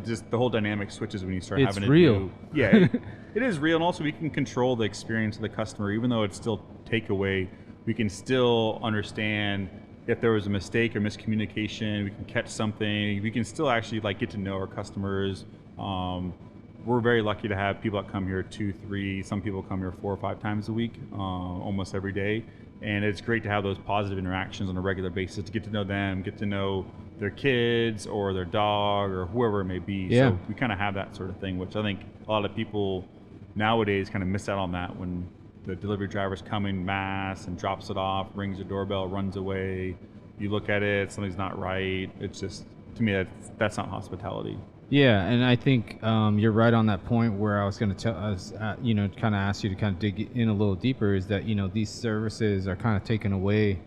just the whole dynamic switches when you start having to real. It is real, and also we can control the experience of the customer, even though it's still takeaway. We can still understand if there was a mistake or miscommunication. We can catch something. We can still actually like get to know our customers. We're very lucky to have people that come here 2, 3. Some people come here 4 or 5 times a week, almost every day. And it's great to have those positive interactions on a regular basis, to get to know them, get to know their kids or their dog or whoever it may be. Yeah. So we kind of have that sort of thing, which I think a lot of people nowadays kind of miss out on that when the delivery driver's coming mass and drops it off, rings the doorbell, runs away. You look at it, something's not right. It's just, to me, that's not hospitality. Yeah, and I think you're right on that point where I was going to tell us, kind of ask you to kind of dig in a little deeper, is that, these services are kind of taken away,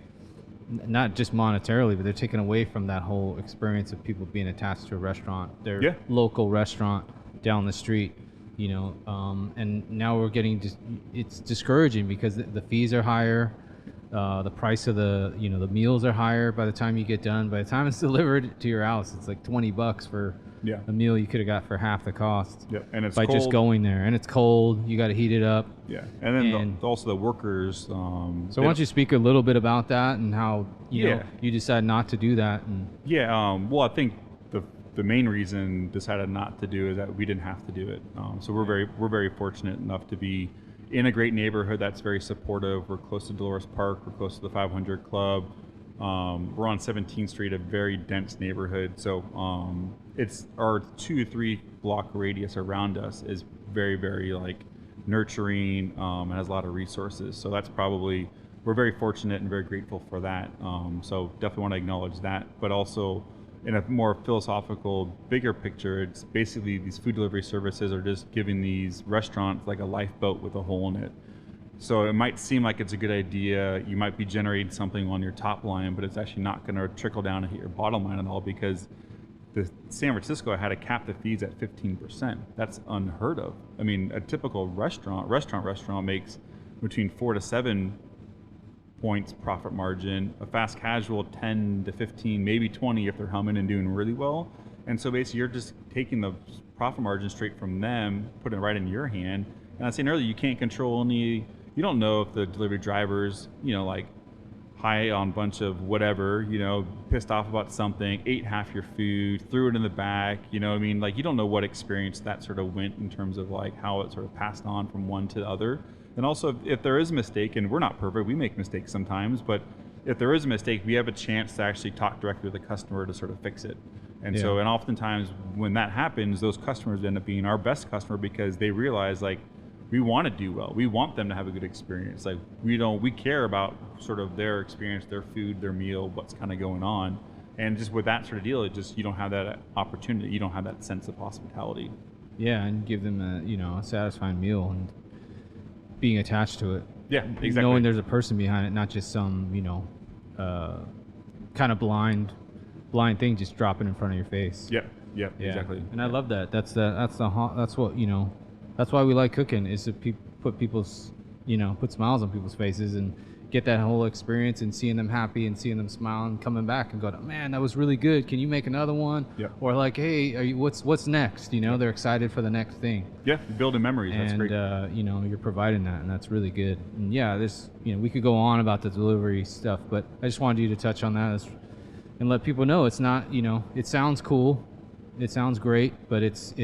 not just monetarily, but they're taken away from that whole experience of people being attached to a restaurant, their local restaurant down the street, and now we're getting, it's discouraging because the fees are higher. The price of the meals are higher by the time you get done. By the time it's delivered to your house, it's like $20 for a meal you could have got for half the cost. Yeah, and it's by cold. Just going there, and it's cold. You got to heat it up. Yeah, and then also the workers. So why don't you speak a little bit about that and how you decided not to do that? And well, I think the main reason decided not to do is that we didn't have to do it. So we're very fortunate enough to be in a great neighborhood that's very supportive. We're close to Dolores Park. We're close to the 500 Club. We're on 17th Street, a very dense neighborhood. So it's our 2-3 block radius around us is very, very like nurturing and has a lot of resources. So that's probably, we're very fortunate and very grateful for that. So definitely want to acknowledge that, but also in a more philosophical, bigger picture, it's basically these food delivery services are just giving these restaurants like a lifeboat with a hole in it. So it might seem like it's a good idea. You might be generating something on your top line, but it's actually not going to trickle down and hit your bottom line at all, because the San Francisco had a cap that fees at 15%. That's unheard of. I mean, a typical restaurant makes between 4 to 7 points profit margin, a fast casual 10 to 15, maybe 20 if they're humming and doing really well. And so basically you're just taking the profit margin straight from them, putting it right in your hand. And I was saying earlier, you can't control you don't know if the delivery drivers, like high on a bunch of whatever, pissed off about something, ate half your food, threw it in the back, you don't know what experience that sort of went in terms of like how it sort of passed on from one to the other. And also, if there is a mistake, and we're not perfect, we make mistakes sometimes, but if there is a mistake, we have a chance to actually talk directly with the customer to sort of fix it. And so, and oftentimes when that happens, those customers end up being our best customer because they realize like, we want to do well. We want them to have a good experience. Like we care about sort of their experience, their food, their meal, what's kind of going on. And just with that sort of deal, you don't have that opportunity. You don't have that sense of hospitality. Yeah, and give them a satisfying meal and being attached to it. Yeah, exactly. Knowing there's a person behind it, not just some, kind of blind thing just dropping in front of your face. Yeah, exactly. And I love that. That's what, that's why we like cooking, is to put people's, put smiles on people's faces and get that whole experience and seeing them happy and seeing them smile and coming back and go, man, that was really good. Can you make another one? Yeah. Or like, hey, what's next? They're excited for the next thing. Yeah, building memories. That's great. And you're providing that, and that's really good. And we could go on about the delivery stuff, but I just wanted you to touch on that and let people know it's not, it sounds cool. It sounds great, but it's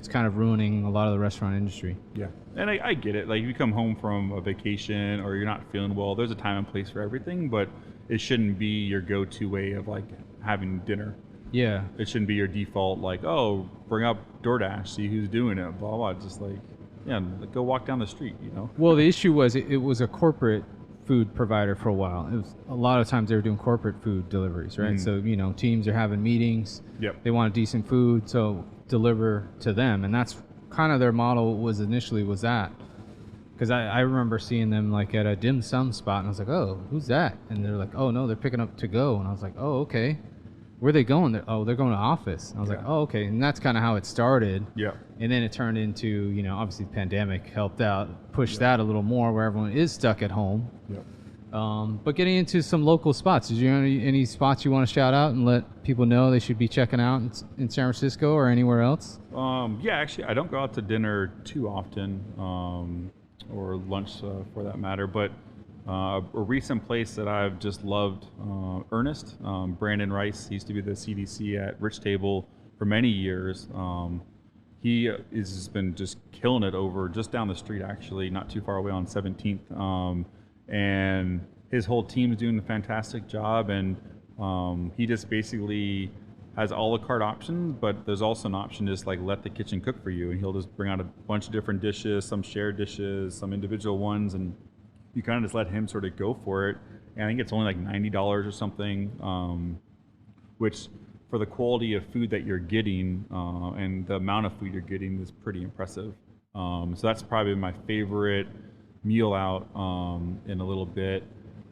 kind of ruining a lot of the restaurant industry. Yeah, and I get it. Like, you come home from a vacation or you're not feeling well, there's a time and place for everything, but it shouldn't be your go-to way of like having dinner. Yeah. It shouldn't be your default, like, oh, bring up DoorDash, see who's doing it, blah, blah. Just like, go walk down the street, Well, the issue was it was a corporate food provider for a while. It was a lot of times they were doing corporate food deliveries, right? So teams are having meetings. Yep. They want decent food, so deliver to them, and that's kind of their model was initially that. Because I remember seeing them like at a dim sum spot, and I was like, oh, who's that? And they're like, oh no, they're picking up to go, and I was like, oh, okay. Where are they going? They're going to office. And I was like, oh, okay. And that's kind of how it started. Yeah. And then it turned into, obviously the pandemic helped out, push that a little more where everyone is stuck at home. Yeah. But getting into some local spots, is there any spots you want to shout out and let people know they should be checking out in San Francisco or anywhere else? Actually, I don't go out to dinner too often, or lunch for that matter, but a recent place that I've just loved, Ernest, Brandon Rice. He used to be the CDC at Rich Table for many years. He has been just killing it over just down the street, actually, not too far away on 17th. And his whole team is doing a fantastic job. And he just basically has a la carte options, but there's also an option to just like let the kitchen cook for you. And he'll just bring out a bunch of different dishes, some shared dishes, some individual ones, and you kind of just let him sort of go for it. And I think it's only like $90 or something, which for the quality of food that you're getting and the amount of food you're getting is pretty impressive. So that's probably my favorite meal out in a little bit.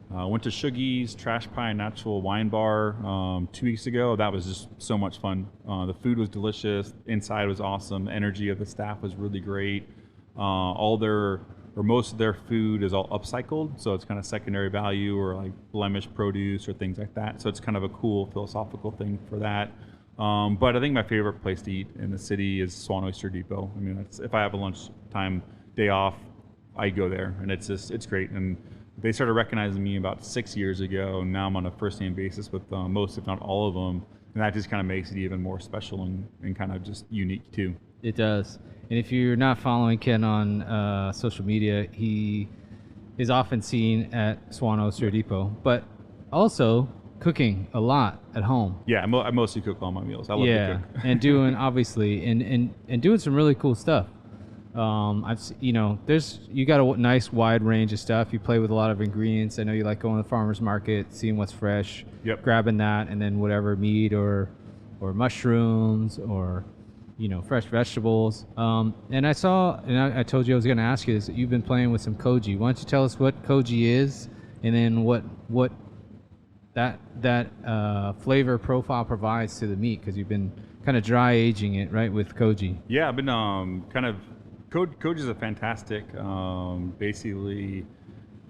Went to Shuggy's Trash Pie and Natural Wine Bar 2 weeks ago. That was just so much fun. The food was delicious. Inside was awesome. The energy of the staff was really great. All their or most of their food is all upcycled, so it's kind of secondary value or like blemished produce or things like that. So it's kind of a cool philosophical thing for that. But I think my favorite place to eat in the city is Swan Oyster Depot. I mean, if I have a lunchtime day off, I go there, and it's great. And they started recognizing me about 6 years ago, and now I'm on a first-name basis with most, if not all of them, and that just kind of makes it even more special and kind of just unique too. It does. And if you're not following Ken on social media, he is often seen at Swan Oyster Depot, but also cooking a lot at home. Yeah, I mostly cook all my meals. I love to cook. And doing obviously and doing some really cool stuff. You got a nice wide range of stuff. You play with a lot of ingredients. I know you like going to the farmer's market, seeing what's fresh, grabbing that, and then whatever meat or mushrooms or fresh vegetables. And I told you I was going to ask you this. You've been playing with some koji. Why don't you tell us what koji is, and then what that flavor profile provides to the meat, because you've been kind of dry aging it, right, with koji. Yeah, I've been koji is a fantastic. Basically,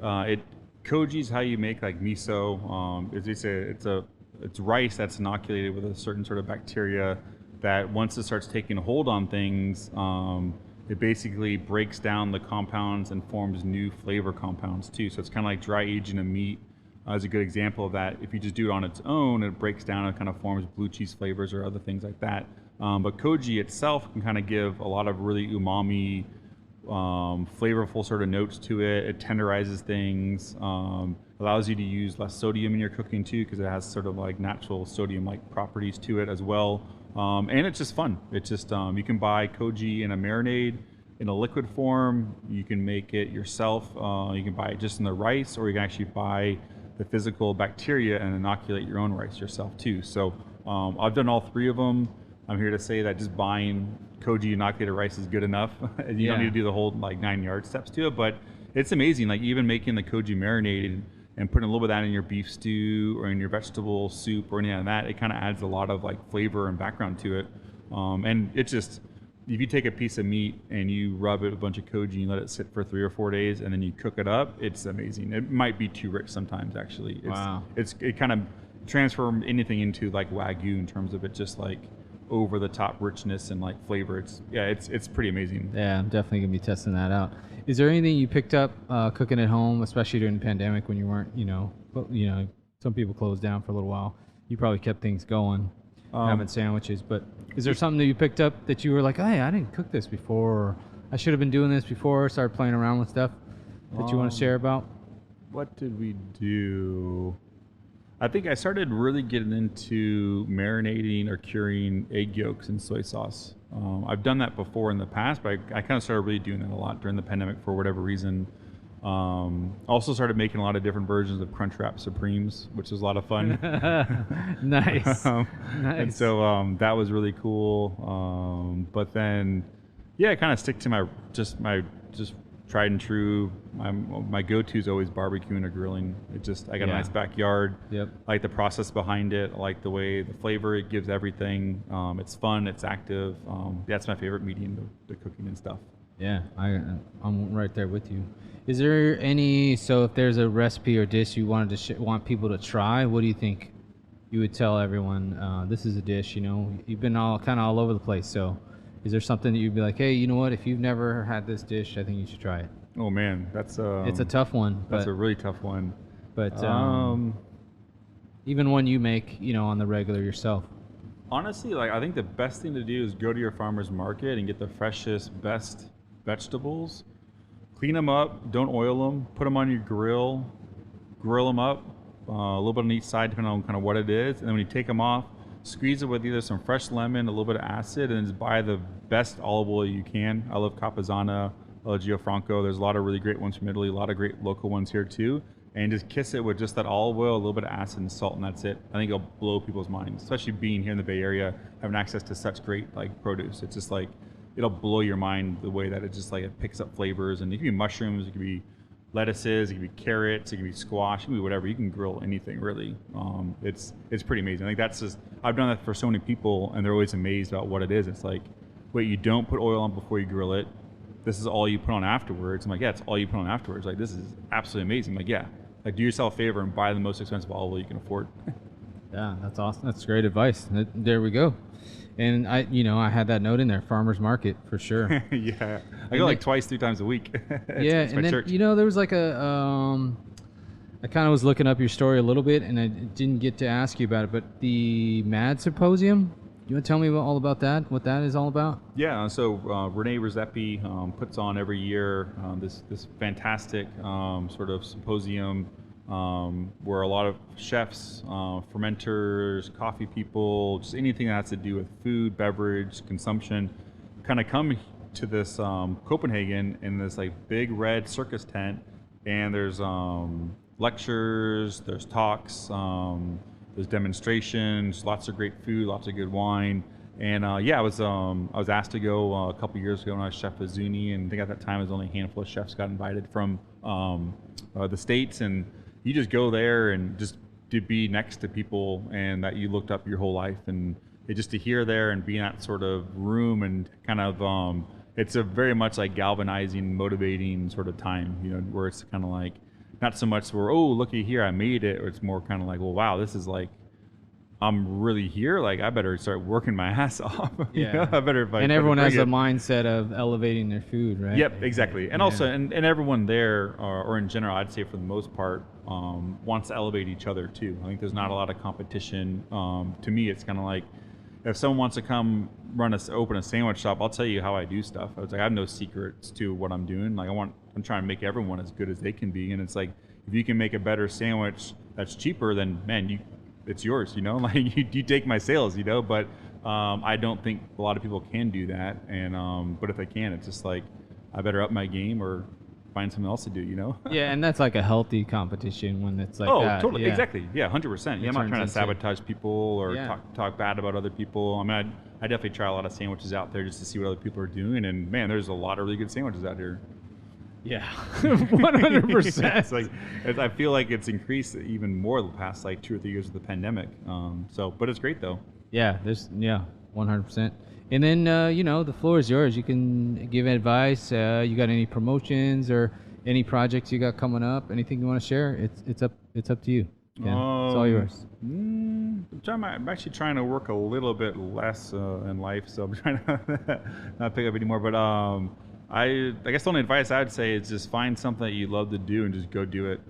koji is how you make like miso. It's rice that's inoculated with a certain sort of bacteria that once it starts taking hold on things, it basically breaks down the compounds and forms new flavor compounds too. So it's kind of like dry aging a meat is a good example of that. If you just do it on its own, it breaks down and kind of forms blue cheese flavors or other things like that. But koji itself can kind of give a lot of really umami, flavorful sort of notes to it. It tenderizes things, allows you to use less sodium in your cooking too, because it has sort of like natural sodium-like properties to it as well. And it's just fun. It's just, you can buy koji in a marinade, in a liquid form. You can make it yourself. You can buy it just in the rice, or you can actually buy the physical bacteria and inoculate your own rice yourself too. So I've done all three of them. I'm here to say that just buying koji inoculated rice is good enough. You don't need to do the whole like 9-yard steps to it, but it's amazing. Like even making the koji marinade and putting a little bit of that in your beef stew or in your vegetable soup or anything like that, it kind of adds a lot of like flavor and background to it. And it's just, if you take a piece of meat and you rub it with a bunch of koji and let it sit for 3 or 4 days and then you cook it up, it's amazing. It might be too rich sometimes actually. It kind of transforms anything into like Wagyu in terms of it just like over the top richness and like flavor. It's pretty amazing. Yeah, I'm definitely gonna be testing that out. Is there anything you picked up cooking at home, especially during the pandemic when you weren't, some people closed down for a little while. You probably kept things going, having sandwiches. But is there something that you picked up that you were like, hey, I didn't cook this before, or I should have been doing this before? Started playing around with stuff that you want to share about? What did we do? I think I started really getting into marinating or curing egg yolks in soy sauce. I've done that before in the past, but I kind of started really doing that a lot during the pandemic for whatever reason. Also started making a lot of different versions of Crunchwrap Supremes, which was a lot of fun. Nice. Nice. And so that was really cool. But then, I kind of stick to my tried and true. My go-to is always barbecuing or grilling. I got a nice backyard. Yep. I like the process behind it. I like the way the flavor it gives everything. It's fun. It's active. That's my favorite medium, the cooking and stuff. Yeah, I'm right there with you. Is there so if there's a recipe or dish you wanted to want people to try, what do you think you would tell everyone? This is a dish, you've been all over the place. So is there something that you'd be like, hey, you know what? If you've never had this dish, I think you should try it. Oh man, it's a tough one. That's a really tough one. But even one you make, on the regular yourself. Honestly, I think the best thing to do is go to your farmer's market and get the freshest, best vegetables. Clean them up. Don't oil them. Put them on your grill. Grill them up. A little bit on each side, depending on kind of what it is. And then when you take them off, squeeze it with either some fresh lemon, a little bit of acid, and just buy the best olive oil you can. I love Capizana, I love Gianfranco. There's a lot of really great ones from Italy, a lot of great local ones here too. And just kiss it with just that olive oil, a little bit of acid and salt, and that's it. I think it'll blow people's minds, especially being here in the Bay Area, having access to such great produce. It's just it'll blow your mind the way that it just it picks up flavors. And it can be mushrooms, it can be lettuces, it can be carrots, it can be squash, it can be whatever. You can grill anything really. It's pretty amazing. I think that's just, I've done that for so many people and they're always amazed about what it is. It's wait, you don't put oil on before you grill it. this is all you put on afterwards. I'm like, yeah, it's all you put on afterwards. Like, this is absolutely amazing. I'm like, yeah, like do yourself a favor and buy the most expensive olive oil you can afford. Yeah, that's awesome. That's great advice. There we go. And I had that note in there, farmer's market for sure. Yeah, I go like twice, 3 times a week. It's and then church. There was like I kind of was looking up your story a little bit, and I didn't get to ask you about it, but the MAD Symposium. You want to tell me all about that? What that is all about? Yeah. So Renee Rezepi puts on every year this fantastic sort of symposium where a lot of chefs, fermenters, coffee people, just anything that has to do with food, beverage, consumption, kind of come to this Copenhagen in this like big red circus tent, and there's lectures, there's talks, there's demonstrations, lots of great food, lots of good wine. And I was asked to go a couple years ago when I was chef at Zuni, and I think at that time it was only a handful of chefs got invited from the States, and you just go there and just to be next to people and that you looked up your whole life, and just to hear there and be in that sort of room and kind of it's a very much like galvanizing, motivating sort of time, where it's kind of like not so much where, oh, looky here, I made it, or it's more kind of like, well, wow, this is like, I'm really here. Like, I better start working my ass off. Yeah. I better. And everyone has a mindset of elevating their food, right? Yep, exactly. And also, and everyone there, or in general, I'd say for the most part, wants to elevate each other too. I think there's not a lot of competition. To me, it's kind of like, if someone wants to come open a sandwich shop, I'll tell you how I do stuff. I was like, I have no secrets to what I'm doing. Like, I'm trying to make everyone as good as they can be. And it's like, if you can make a better sandwich that's cheaper, then man, it's yours, like you take my sales, but I don't think a lot of people can do that. And, but if they can, it's just like, I better up my game or find something else to do, Yeah, and that's like a healthy competition when it's like that. Oh, totally, yeah. Exactly, yeah, 100%. Yeah, I'm not trying to sabotage people or talk bad about other people. I mean, I definitely try a lot of sandwiches out there just to see what other people are doing, and man, there's a lot of really good sandwiches out here. Yeah, 100%. It's like, I feel like it's increased even more the past like 2 or 3 years of the pandemic. But it's great though. Yeah, 100%. And then, the floor is yours. You can give advice. You got any promotions or any projects you got coming up? Anything you want to share? It's up to you. Yeah, it's all yours. I'm actually trying to work a little bit less in life, so I'm trying to not pick up anymore. But I guess the only advice I'd say is just find something that you love to do and just go do it.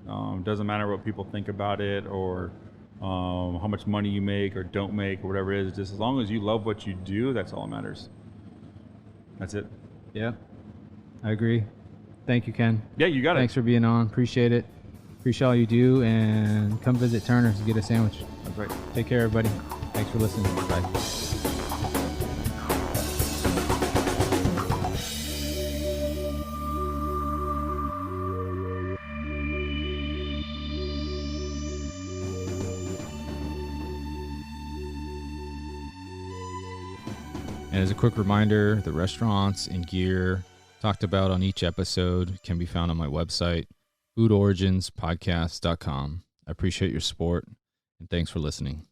Doesn't matter what people think about it or how much money you make or don't make or whatever it is. Just as long as you love what you do, that's all that matters. That's it. Yeah, I agree. Thank you, Ken. Yeah, you got it. Thanks for being on. Appreciate it. Appreciate all you do, and come visit Turner's and get a sandwich. That's right. Take care, everybody. Thanks for listening. Bye. And as a quick reminder, the restaurants and gear talked about on each episode can be found on my website, foodoriginspodcast.com. I appreciate your support, and thanks for listening.